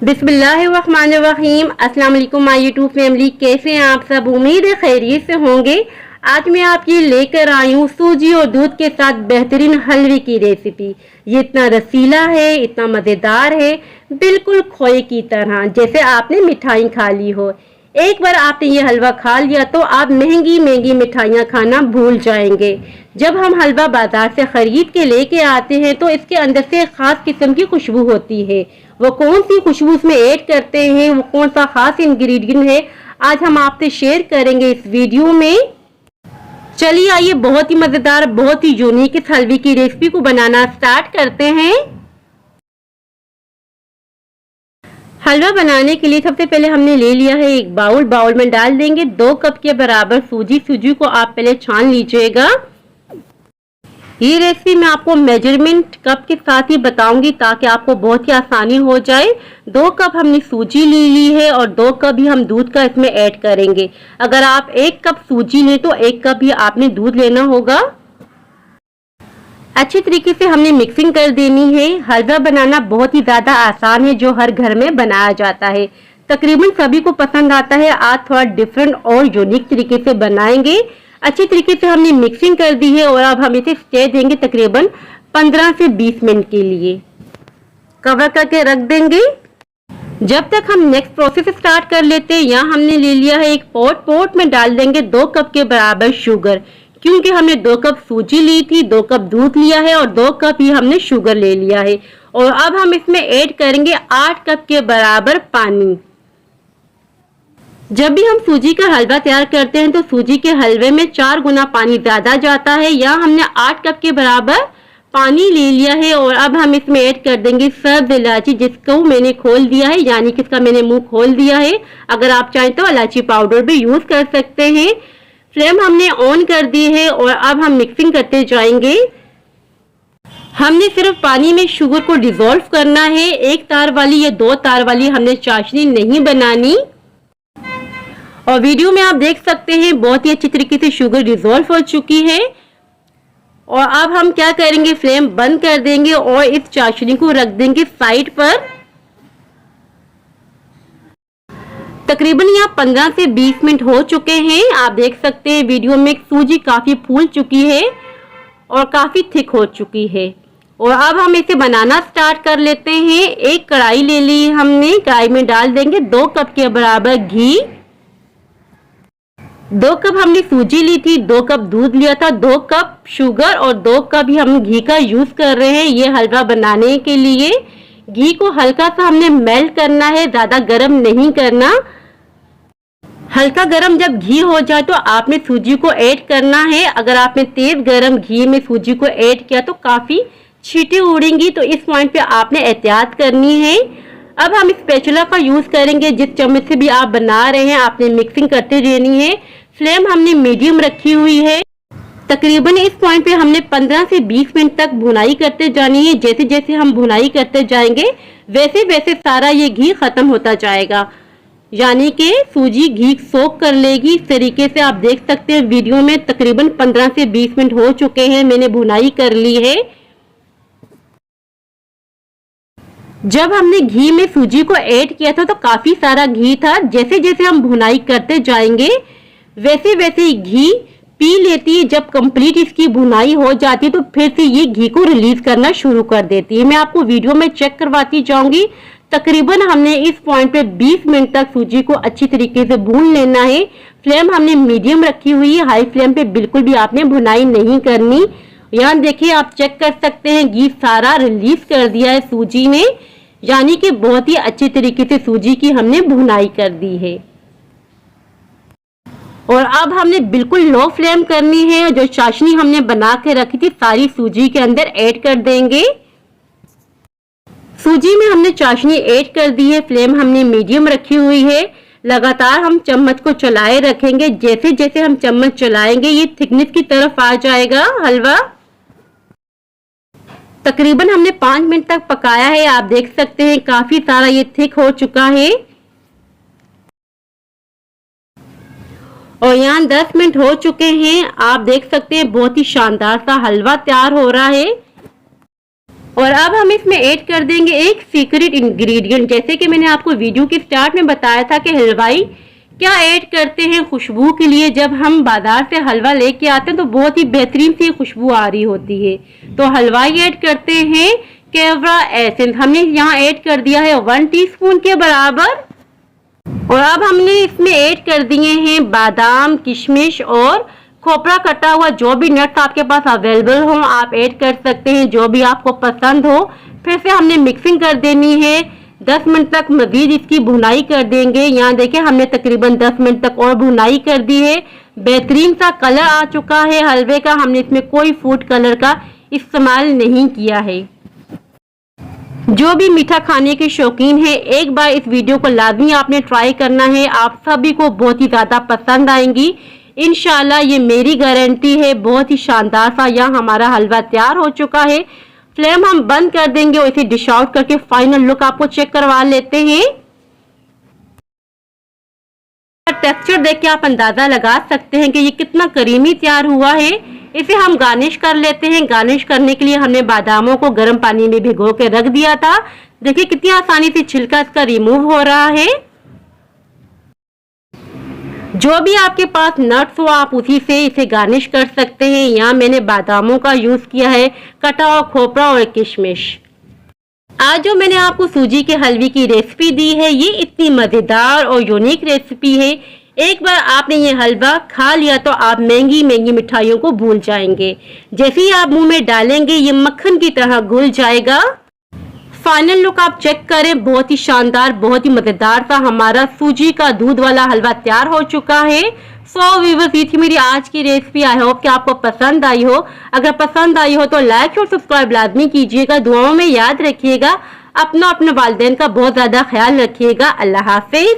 बिस्मिल्लाहिर्रहमानिर्रहीम। अस्सलाम वालेकुम माय यूट्यूब फैमिली, कैसे हैं आप सब? उम्मीद है खैरियत से होंगे। आज मैं आपके लेकर आई हूँ सूजी और दूध के साथ बेहतरीन हलवे की रेसिपी। ये इतना रसीला है, इतना मज़ेदार है, बिल्कुल खोए की तरह, जैसे आपने मिठाई खा ली हो। एक बार आपने ये हलवा खा लिया तो आप महंगी महंगी मिठाइयाँ खाना भूल जाएंगे। जब हम हलवा बाजार से खरीद के लेके आते हैं तो इसके अंदर से खास किस्म की खुशबू होती है। वो कौन सी खुशबू इसमें ऐड करते हैं, वो कौन सा खास इंग्रेडिएंट है, आज हम आपसे शेयर करेंगे इस वीडियो में। चलिए आइए बहुत ही मजेदार, बहुत ही यूनिक इस हलवे की रेसिपी को बनाना स्टार्ट करते हैं। हलवा बनाने के लिए सबसे पहले हमने ले लिया है एक बाउल में डाल देंगे 2 कप के बराबर सूजी को आप पहले छान लीजिएगा। ये रेसिपी मैं आपको मेजरमेंट कप के साथ ही बताऊंगी ताकि आपको बहुत ही आसानी हो जाए। 2 कप हमने सूजी ले ली है और 2 कप ही हम दूध का इसमें ऐड करेंगे। अगर आप 1 कप सूजी लें तो 1 कप ही आपने दूध लेना होगा। अच्छी तरीके से हमने मिक्सिंग कर देनी है। हलवा बनाना बहुत ही ज्यादा आसान है, जो हर घर में बनाया जाता है, तकरीबन सभी को पसंद आता है। आज थोड़ा डिफरेंट और यूनिक तरीके से बनाएंगे। अच्छी तरीके से हमने मिक्सिंग कर दी है और अब हम इसे स्टे देंगे तकरीबन 15 से 20 मिनट के लिए। कवर करके रख देंगे। जब तक हम नेक्स्ट प्रोसेस स्टार्ट कर लेते हैं, यहाँ हमने ले लिया है एक पोट में डाल देंगे 2 कप के बराबर शुगर। क्योंकि हमने 2 कप सूजी ली थी, 2 कप दूध लिया है और 2 कप ही हमने शुगर ले लिया है। और अब हम इसमें ऐड करेंगे 8 कप के बराबर पानी। जब भी हम सूजी का हलवा तैयार करते हैं तो सूजी के हलवे में 4 गुना पानी ज्यादा जाता है। यहाँ हमने 8 कप के बराबर पानी ले लिया है और अब हम इसमें ऐड कर देंगे सब्ज इलायची, जिसको मैंने खोल दिया है, यानी कि इसका मैंने मुंह खोल दिया है। अगर आप चाहें तो इलायची पाउडर भी यूज कर सकते हैं। फ्लेम हमने ऑन कर दी है और अब हम मिक्सिंग करते जाएंगे। हमने सिर्फ पानी में शुगर को डिसॉल्व करना है, 1 तार वाली या 2 तार वाली हमने चाशनी नहीं बनानी। और वीडियो में आप देख सकते हैं बहुत ही अच्छी तरीके से शुगर डिसॉल्व हो चुकी है। और अब हम क्या करेंगे, फ्लेम बंद कर देंगे और इस चाशनी को रख देंगे साइड पर। तकरीबन यहाँ 15 से 20 मिनट हो चुके हैं। आप देख सकते हैं वीडियो में सूजी काफी फूल चुकी है और काफी थिक हो चुकी है। और अब हम इसे बनाना स्टार्ट कर लेते हैं। एक कढ़ाई ले ली हमने, कढ़ाई में डाल देंगे 2 कप के बराबर घी। 2 कप हमने सूजी ली थी, 2 कप दूध लिया था, 2 कप शुगर और 2 कप ही हम घी का यूज कर रहे हैं ये हलवा बनाने के लिए। घी को हल्का सा हमने मेल्ट करना है, ज्यादा गर्म नहीं करना। हल्का गरम जब घी हो जाए तो आपने सूजी को ऐड करना है। अगर आपने तेज गरम घी में सूजी को ऐड किया तो काफी छींटे उड़ेंगी, तो इस पॉइंट पे आपने एहतियात करनी है। अब हम स्पैचुला का यूज करेंगे, जिस चम्मच से भी आप बना रहे हैं आपने मिक्सिंग करते रहनी है। फ्लेम हमने मीडियम रखी हुई है। तकरीबन इस पॉइंट पे हमने 15 से 20 मिनट तक भुनाई करते जानी है। जैसे जैसे हम भुनाई करते जाएंगे वैसे वैसे सारा ये घी खत्म होता जाएगा, यानी कि सूजी घी सोख कर लेगी। इस तरीके से आप देख सकते हैं वीडियो में तकरीबन 15 से 20 मिनट हो चुके हैं, मैंने भुनाई कर ली है। जब हमने घी में सूजी को ऐड किया था तो काफी सारा घी था। जैसे जैसे हम भुनाई करते जाएंगे वैसे वैसे घी पी लेती है। जब कंप्लीट इसकी भुनाई हो जाती है तो फिर से ये घी को रिलीज करना शुरू कर देती है। मैं आपको वीडियो में चेक करवाती जाऊंगी। तकरीबन हमने इस पॉइंट पे 20 मिनट तक सूजी को अच्छी तरीके से भून लेना है। फ्लेम हमने मीडियम रखी हुई है, हाई फ्लेम पे बिल्कुल भी आपने भुनाई नहीं करनी। यहाँ देखिए आप चेक कर सकते हैं घी सारा रिलीज कर दिया है सूजी ने, यानी कि बहुत ही अच्छी तरीके से सूजी की हमने भुनाई कर दी है। और अब हमने बिल्कुल लो फ्लेम करनी है। जो चाशनी हमने बना के रखी थी सारी सूजी के अंदर ऐड कर देंगे। सूजी में हमने चाशनी ऐड कर दी है। फ्लेम हमने मीडियम रखी हुई है। लगातार हम चम्मच को चलाए रखेंगे। जैसे जैसे हम चम्मच चलाएंगे ये थिकनेस की तरफ आ जाएगा हलवा। तकरीबन हमने 5 मिनट तक पकाया है। आप देख सकते हैं काफी सारा ये थिक हो चुका है। और यहाँ 10 मिनट हो चुके हैं। आप देख सकते हैं बहुत ही शानदार सा हलवा तैयार हो रहा है। और अब हम इसमें ऐड कर देंगे एक सीक्रेट इंग्रेडिएंट। जैसे कि मैंने आपको वीडियो के स्टार्ट में बताया था कि हलवाई क्या ऐड करते हैं खुशबू के लिए। जब हम बाजार से हलवा लेके आते हैं तो बहुत ही बेहतरीन सी खुशबू आ रही होती है। तो हलवाई ऐड करते हैं कैवरा एसेंस। हमने यहाँ ऐड कर दिया है 1 टीस्पून के बराबर। और अब हमने इसमें ऐड कर दिए हैं बादाम, किशमिश और खोपरा कटा हुआ। जो भी नट्स आपके पास अवेलेबल हो आप ऐड कर सकते हैं, जो भी आपको पसंद हो। फिर से हमने मिक्सिंग कर देनी है। 10 मिनट तक मजीद इसकी भुनाई कर देंगे। यहाँ देखिए हमने तकरीबन 10 मिनट तक और भुनाई कर दी है। बेहतरीन सा कलर आ चुका है हलवे का। हमने इसमें कोई फूड कलर का इस्तेमाल नहीं किया है। जो भी मीठा खाने के शौकीन है एक बार इस वीडियो को लाजमी आपने ट्राई करना है। आप सभी को बहुत ही ज़्यादा पसंद आएंगी इंशाल्लाह, ये मेरी गारंटी है। बहुत ही शानदार सा यहाँ हमारा हलवा तैयार हो चुका है। फ्लेम हम बंद कर देंगे और इसे डिश आउट करके फाइनल लुक आपको चेक करवा लेते हैं। टेक्सचर देख के आप अंदाजा लगा सकते हैं कि ये कितना करीमी तैयार हुआ है। इसे हम गार्निश कर लेते हैं। गार्निश करने के लिए हमने बादामों को गर्म पानी में भिगो के रख दिया था। देखिए कितनी आसानी से छिलका इसका रिमूव हो रहा है। जो भी आपके पास नट्स हो आप उसी से इसे गार्निश कर सकते हैं। यहाँ मैंने बादामों का यूज किया है, कटा हुआ खोपरा और किशमिश। आज जो मैंने आपको सूजी के हलवे की रेसिपी दी है ये इतनी मजेदार और यूनिक रेसिपी है। एक बार आपने ये हलवा खा लिया तो आप महंगी महंगी मिठाइयों को भूल जाएंगे। जैसे ही आप मुंह में डालेंगे ये मक्खन की तरह घुल जाएगा। फाइनल लुक आप चेक करें, बहुत ही शानदार, बहुत ही मजेदार सा हमारा सूजी का दूध वाला हलवा तैयार हो चुका है। सो व्यूअर्स, ये थी मेरी आज की रेसिपी। आई होप कि आपको पसंद आई हो। अगर पसंद आई हो तो लाइक और सब्सक्राइब लाजमी कीजिएगा। दुआओं में याद रखिएगा। अपना अपने वालिदैन का बहुत ज्यादा ख्याल रखिएगा। अल्लाह हाफिज।